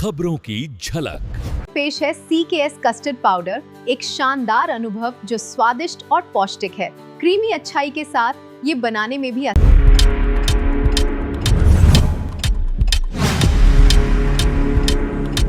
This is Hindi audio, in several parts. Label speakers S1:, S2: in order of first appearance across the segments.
S1: खबरों की झलक।
S2: पेश है CKS कस्टर्ड पाउडर, एक शानदार अनुभव जो स्वादिष्ट और पौष्टिक है। क्रीमी अच्छाई के साथ ये बनाने में भी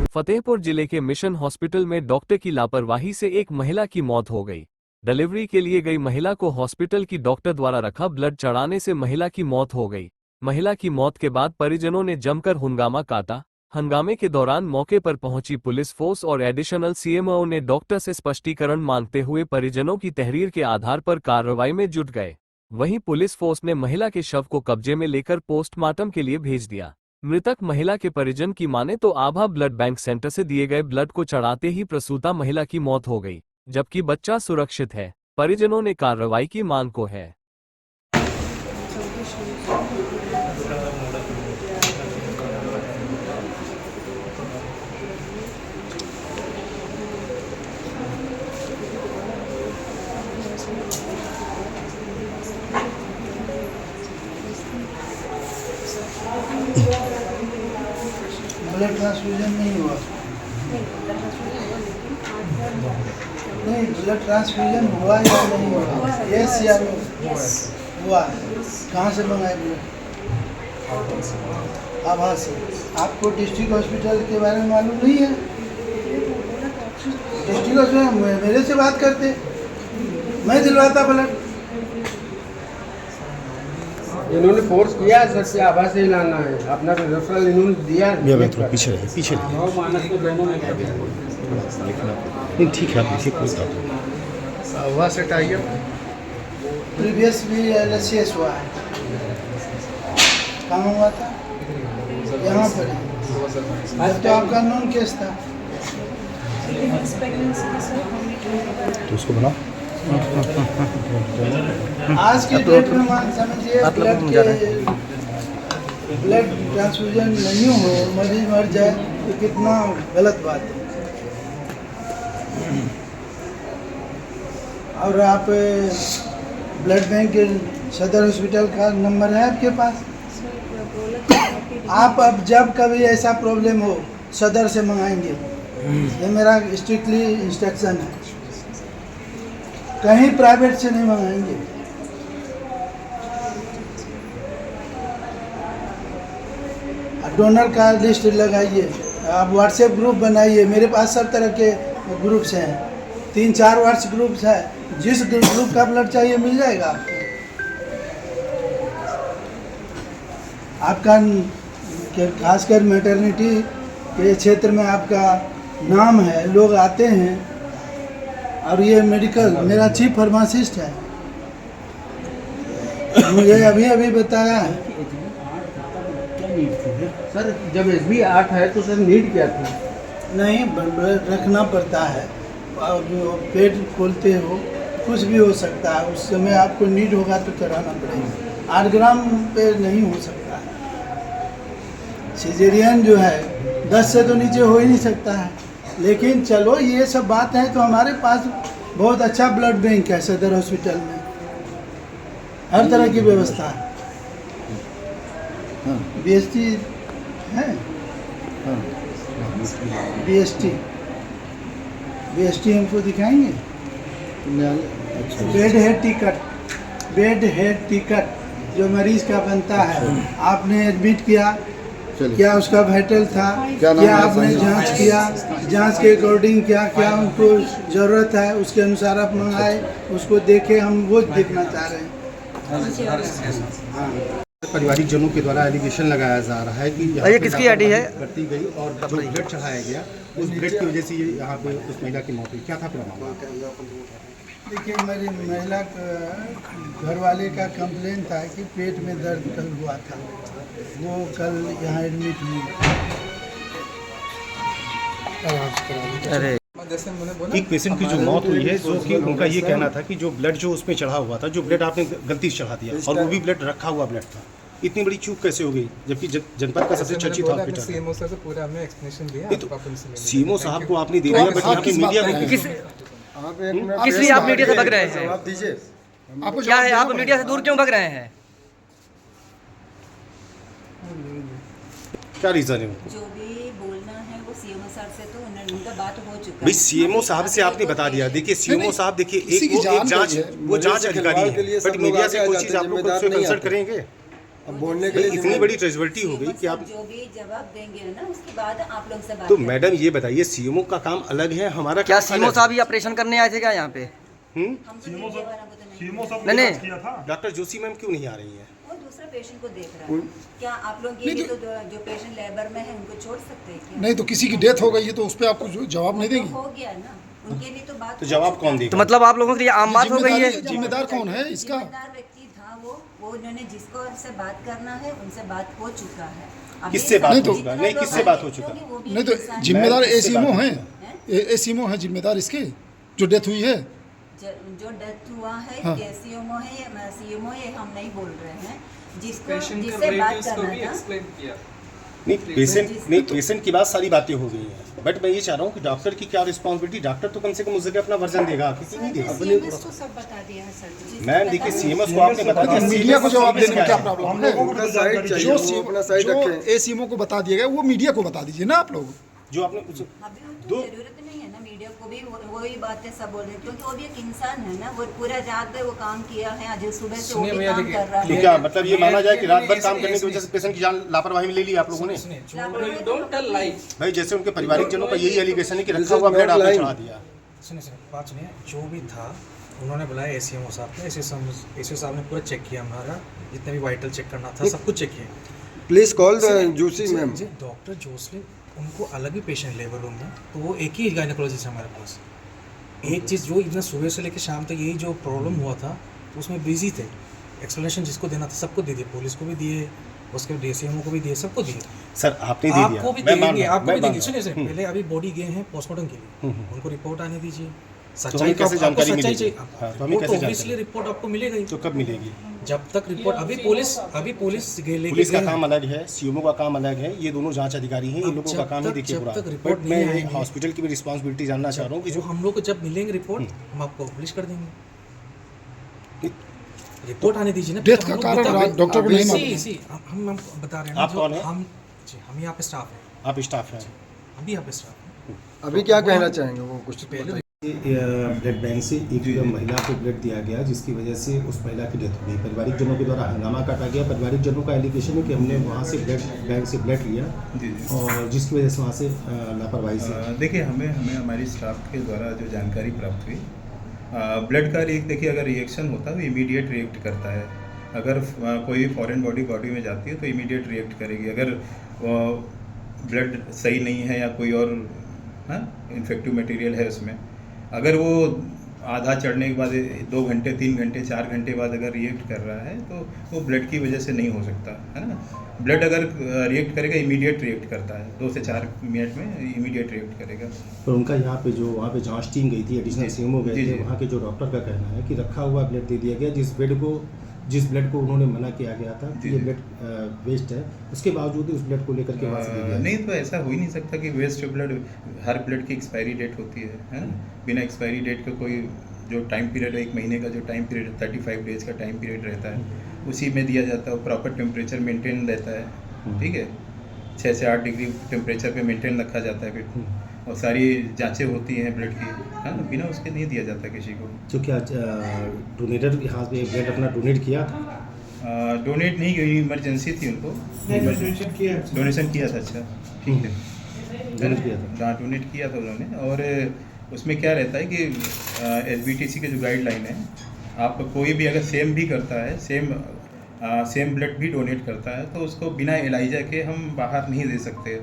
S3: फतेहपुर जिले के मिशन हॉस्पिटल में डॉक्टर की लापरवाही से एक महिला की मौत हो गई। डिलीवरी के लिए गई महिला को हॉस्पिटल की डॉक्टर द्वारा रखा ब्लड चढ़ाने से महिला की मौत हो गई। महिला की मौत के बाद परिजनों ने जमकर हंगामा काटा। हंगामे के दौरान मौके पर पहुंची पुलिस फोर्स और एडिशनल CMO ने डॉक्टर से स्पष्टीकरण मांगते हुए परिजनों की तहरीर के आधार पर कार्रवाई में जुट गए। वहीं पुलिस फोर्स ने महिला के शव को कब्जे में लेकर पोस्टमार्टम के लिए भेज दिया। मृतक महिला के परिजन की माने तो आभा ब्लड बैंक सेंटर से दिए गए ब्लड को चढ़ाते ही प्रसूता महिला की मौत हो गई, जबकि बच्चा सुरक्षित है। परिजनों ने कार्रवाई की मांग को है।
S4: ब्लड ट्रांसफ्यूजन नहीं हुआ। नहीं, ब्लड ट्रांसफ्यूजन हुआ या नहीं हुआ? यस या नो? हुआ। कहाँ से मंगाए ब्लड? आभा से। आपको डिस्ट्रिक्ट हॉस्पिटल के बारे में मालूम नहीं है? डिस्ट्रिक्ट हॉस्पिटल मेरे से बात करते, मैं दिलवाता ब्लड।
S5: इन्होंने फोर्स किया है सर से आभा से ही लाना है, अपना रेफरल इन्होंने दिया है।
S6: पीछे ठीक है, पीछे
S5: आभा से टाइगर
S4: प्रीवियस भी LHCS हुआ है। कहाँ हुआ था? यहाँ पर ही। जब तो आपका नॉन केस था
S6: तो उसको बना।
S4: आज की डेट में मान समझिए ब्लड ट्रांसफ्यूजन नहीं हो, मरीज मर जाए तो कितना गलत बात है। और आप ब्लड बैंक के सदर हॉस्पिटल का नंबर है आपके पास? आप अब जब कभी ऐसा प्रॉब्लम हो सदर से मंगाएंगे, ये मेरा स्ट्रिक्टली इंस्ट्रक्शन है। कहीं प्राइवेट से नहीं मंगाएंगे। डोनर का लिस्ट लगाइए, आप व्हाट्सएप ग्रुप बनाइए। मेरे पास सब तरह के ग्रुप्स हैं, 3-4 व्हाट्सएप ग्रुप्स हैं। जिस ग्रुप का ब्लड चाहिए मिल जाएगा आपका खासकर मैटरनिटी के क्षेत्र में आपका नाम है, लोग आते हैं। और ये मेडिकल मेरा चीफ फार्मासिस्ट है, मुझे अभी बताया है।
S5: सर जब SB 8 है तो सर नीड क्या थी?
S4: नहीं, रखना पड़ता है। और जो पेट खोलते हो कुछ भी हो सकता है, उस समय आपको नीड होगा तो कराना पड़ेगा। 8 ग्राम पे नहीं हो सकता है। सिजेरियन जो है 10 से तो नीचे हो ही नहीं सकता है। लेकिन चलो ये सब बात है, तो हमारे पास बहुत अच्छा ब्लड बैंक है सदर हॉस्पिटल में, हर तरह की व्यवस्था है। BST है, BST हमको दिखाएंगे। बेड हेड टिकट जो मरीज का बनता है, आपने एडमिट किया, क्या उसका वाइटल था, क्या आपने जांच किया, जांच के अकॉर्डिंग क्या उनको ज़रूरत है, उसके अनुसार आप मंगाए, उसको देखे। हम वो देखना चाह रहे हैं। हाँ।
S6: पारिवारिक जनों के द्वारा एलिगेशन लगाया जा रहा है कि
S7: ये किसकी आईडी है?
S6: करती गई और जो ब्लड चढ़ाया गया उस ब्लड की वजह से ये यहाँ पे उस महिला की मौत हुई। क्या था पूरा मामला?
S4: देखिए, मेरी महिला घर वाले का कंप्लेन था कि पेट में दर्द कल हुआ था, वो कल यहाँ एडमिट हुई।
S7: अरे
S6: एक पेशेंट की जो मौत हुई है, जो कि उनका ये कहना था कि जो ब्लड जो उसमें चढ़ा हुआ था, जो ब्लड आपने गलती से चढ़ा दिया और वो भी ब्लड रखा हुआ ब्लड था। इतनी बड़ी चूक कैसे हो गई, जबकि जनपद का सबसे चर्चित हॉस्पिटल?
S8: CMO सर से पूरा हमने एक्सप्लेनेशन दिया।
S6: CMO साहब को आपने दे दिया, बट यहाँ की मीडिया को
S7: किस लिए आप मीडिया से भग रहे हैं? क्या है, आप मीडिया से दूर क्यों भग रहे हैं?
S6: क्या रीज़न है उनको?
S1: जो भी बोलना है वो सीएमओ सर से तो उनका बात हो चुका है।
S6: भाई सीएमओ साहब से आपने बता दिया। देखिए सीएमओ साहब देखिए एक जांच अधिकारी है, बट मीडिया से कोई चीज़ आप लोग उससे कंसल्ट करेंगे?
S5: अब बोलने के लिए
S6: इतनी बड़ी ट्रेजवर्टी हो गई कि आप
S1: जो भी जवाब देंगे ना उसके बाद आप लोग से बात
S6: तो
S1: करेंगे।
S6: मैडम ये बताइए सीएमओ का काम अलग है, हमारा
S7: क्या
S6: काम
S7: सीएमओ
S6: अलग
S7: साहब ही ऑपरेशन करने आए थे क्या यहाँ पे?
S1: हम तो मीडिया वालों को तो नहीं,
S7: नहीं नहीं,
S6: है। डॉक्टर जोशी मैम क्यों नहीं आ रही हैं?
S1: वो दूसरा पेशेंट को देख रहा है। क्या आप लोग ये भी तो जो पेशेंट लेबर में है उनको छोड़ सकते हैं क्या?
S9: नहीं तो किसी की डेथ हो गई है तो उस पर आपको जवाब नहीं
S1: तो
S9: देंगी?
S1: हो गया ना, उनके लिए तो बात
S6: तो
S1: हो
S6: जवाब
S1: चुका
S6: कौन
S1: है।
S6: देगा?
S7: तो मतलब आप लोगों के लिए आम बात हो गई है।
S9: जिम्मेदार कौन है इसका?
S1: जिम्मेदार व्यक्ति था वो उन्होंने जिसको उनसे बात करना है उनसे बात हो चुका है। अभी
S6: किससे बात
S1: जितना
S6: हो चुका? नहीं,
S1: लोग
S6: किससे
S1: आए,
S6: बात हो चुका?
S1: क्योंकि वो भी
S9: नहीं तो
S1: इंसान है।
S9: जिम्मेदार
S6: मैं किससे
S9: एसीएमओ
S6: बात
S9: हैं, एसीएमओ है जिम्मेदार इसके जो डेथ हुई है।
S1: जो डेथ हुआ है
S9: हाँ।
S1: सीएमओ है या सीएमओ है हम नहीं बोल रहे हैं, जिसको
S8: पेशेंट
S1: जिससे
S8: के
S1: बात
S8: रिलेटिव्स को
S1: करना
S8: भी
S1: था।
S8: एक्सप्लेन किया।
S6: नहीं पेशेंट की बात सारी बातें हो गई हैं, बट मैं ये चाह रहा हूँ कि डॉक्टर की क्या रिस्पॉन्सिबिलिटी? डॉक्टर तो कम से कम मुझे अपना वर्जन देगा, किसी नहीं देगा।
S1: सीएमएस को सब बता दिया है सर।
S6: मैम देखिए सीएमएस को आपने बता दिया,
S9: मीडिया को जवाब देने में क्या प्रॉब्लम है?
S5: अपना साइड चाहिए, वो अपना साइड रखें।
S9: एसीएमओ को बता दिया गया वो मीडिया को बता दीजिए ना आप लोग।
S6: जो आपने कुछ
S1: अभी तो जरूरत नहीं है ना मीडिया को भी वही बातें सब बोल रहे हैं, क्योंकि वो भी एक इंसान है ना, वो पूरा रात में वो काम किया है, आज सुबह से वो
S8: सुनिए
S1: भी
S8: भैया,
S1: काम
S8: देखिए,
S1: कर रहा
S6: तो
S1: है।
S6: क्या मतलब ये माना जाए कि रात भर
S8: ऐसे-
S6: काम करने की
S8: ऐसे-
S6: वजह से पेशेंट की जान लापरवाही में ले ली आप लोगों ने?
S8: You don't tell lies.
S6: भाई जैसे उनके पारिवारिक जनों का यही एलिगेशन है कि रखा हुआ ब्लड आपने चढ़ा दिया।
S10: सुनिए बात सुनिए, जो भी था उन्होंने बुलाया एसीएमओ साहब ने, एसीएमओ साहब ने पूरा चेक किया, हमारा जितना भी वाइटल चेक करना था सब कुछ चेक किया।
S5: Please call the Joshi ma'am.
S10: Doctor Jocelyn उनको अलग भी पेशेंट लेबर रूम में, तो वो एक ही गायनेकोलॉजिस्ट है हमारे पास। एक चीज़ जो इतना सुबह से लेकर शाम तक यही जो प्रॉब्लम हुआ था तो उसमें बिजी थे, एक्सप्लेनेशन जिसको देना था सबको दे दिए, पुलिस को भी दिए, उसके डीसीएमओ को भी दिए, सबको दिए।
S6: सर आपने दे दिया,
S10: आपको भी
S6: मैं मान
S10: देंगे,
S6: रहा हूं,
S10: आपको
S6: मैं
S10: भी
S6: मान
S10: देंगे।
S6: रहा
S10: सुनिए
S6: हूं।
S10: पहले अभी बॉडी गए हैं पोस्टमार्टम के लिए, उनको रिपोर्ट आने दीजिए।
S6: हमें
S10: सच्चाई
S6: कैसे जानकारी मिलेगी?
S10: चाहिए।
S6: हाँ, तो हमें कैसे
S10: ऑब्वियसली
S6: जानकारी?
S10: रिपोर्ट आपको मिलेगा ही।
S6: तो कब मिलेगी?
S10: जब तक रिपोर्ट अभी पुलिस लेके
S6: पुलिस का
S10: गए
S6: काम अलग है, सीएमओ का काम अलग है, ये दोनों जांच अधिकारी हैं, इन
S10: अब
S6: लोगों का
S10: जब
S6: काम ही
S10: तक-
S6: देखिए
S10: जब
S6: पूरा।
S10: तक रिपोर्ट
S6: बट मैं
S10: नहीं आएगी-
S6: हॉस्पिटल की भी रिस्पॉन्सिबिलिटी जानना चाह रहा हूँ कि
S10: जो
S6: जो
S10: हम लोग को जब मिलेंगे रिपोर्ट हम आपको पब्लिश कर देंगे। रिपोर्ट आने दीजिए ना।
S9: डेथ का कारण डॉक्टर को नहीं मालूम।
S10: इसी हम बता रहे हैं
S6: आप कौन हैं?
S10: हम यहाँ पे स्टाफ हैं,
S6: आप स्टाफ हैं।
S10: हम भी यहाँ पे स्टाफ हैं।
S5: अभी क्या कहना चाहेंगे वो कुछ
S10: पहले
S6: ब्लड बैंक से एक महिला को ब्लड दिया गया, जिसकी वजह से उस महिला की डेथ हो गई। पारिवारिक जनों के द्वारा हंगामा काटा गया। पारिवारिक जनों का एलिगेशन है कि हमने वहाँ से ब्लड बैंक से ब्लड लिया और जिसकी वजह से वहाँ से लापरवाही से
S11: देखिए हमें हमारी स्टाफ के द्वारा जो जानकारी प्राप्त हुई, ब्लड का देखिए अगर रिएक्शन होता है तो इमीडिएट रिएक्ट करता है। अगर कोई फॉरेन बॉडी में जाती है तो इमीडिएट रिएक्ट करेगी। अगर ब्लड सही नहीं है या कोई और इन्फेक्टिव मटेरियल है उसमें, अगर वो आधा चढ़ने के बाद 2 घंटे 3 घंटे 4 घंटे बाद अगर रिएक्ट कर रहा है तो वो ब्लड की वजह से नहीं हो सकता है ना। ब्लड अगर रिएक्ट करेगा इमीडिएट रिएक्ट करता है, 2 से 4 मिनट में इमीडिएट रिएक्ट करेगा।
S6: पर उनका यहाँ पे जो वहाँ पे जांच टीम गई थी, एडिशनल सीएमओ गए थे, वहाँ के जो डॉक्टर का कहना है कि रखा हुआ ब्लड दे दिया गया, जिस ब्लड को उन्होंने मना किया गया था कि ये ब्लड वेस्ट है, उसके बावजूद उस ब्लड को लेकर के वहाँ से दे दिया।
S11: नहीं, तो ऐसा हो ही नहीं सकता कि वेस्ट ब्लड, हर ब्लड की एक्सपायरी डेट होती है ना। बिना एक्सपायरी डेट का कोई जो टाइम पीरियड है, 1 महीने का जो टाइम पीरियड 35 डेज का टाइम पीरियड रहता है, उसी में दिया जाता है। प्रॉपर टेम्परेचर मेंटेन रहता है, ठीक है, 6 से 8 डिग्री टेम्परेचर पे मेंटेन रखा जाता है फिर, और सारी जांचें होती हैं ब्लड की, है ना। बिना उसके नहीं दिया जाता किसी को।
S6: तो क्या डोनेटर यहाँ पे ब्लड अपना डोनेट किया था?
S11: डोनेट नहीं की, इमरजेंसी थी उनको, डोनेशन किया था। अच्छा, ठीक है,
S6: डोनेट किया था।
S11: हाँ, डोनेट किया था उन्होंने। और उसमें क्या रहता है कि SBTC के जो गाइडलाइन है, आप कोई भी अगर सेम भी करता है, सेम ब्लड भी डोनेट करता है, तो उसको बिना एलाइजा के हम बाहर नहीं दे सकते,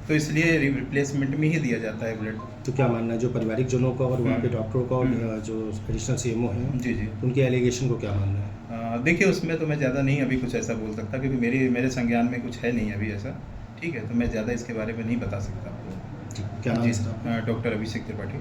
S11: तो इसलिए रिप्लेसमेंट में ही दिया जाता है ब्लड।
S6: तो क्या मानना है जो पारिवारिक जनों का और वहाँ के डॉक्टरों का और जो एडिशनल सीएमओ हैं,
S11: जी जी,
S6: उनके एलिगेशन को क्या मानना है?
S11: देखिए उसमें तो मैं ज़्यादा नहीं अभी कुछ ऐसा बोल सकता, क्योंकि मेरे संज्ञान में कुछ है नहीं अभी ऐसा, ठीक है, तो मैं ज़्यादा इसके बारे में नहीं बता सकता आपको।
S6: क्या नाम है सर?
S11: डॉक्टर अभिषेक त्रिपाठी।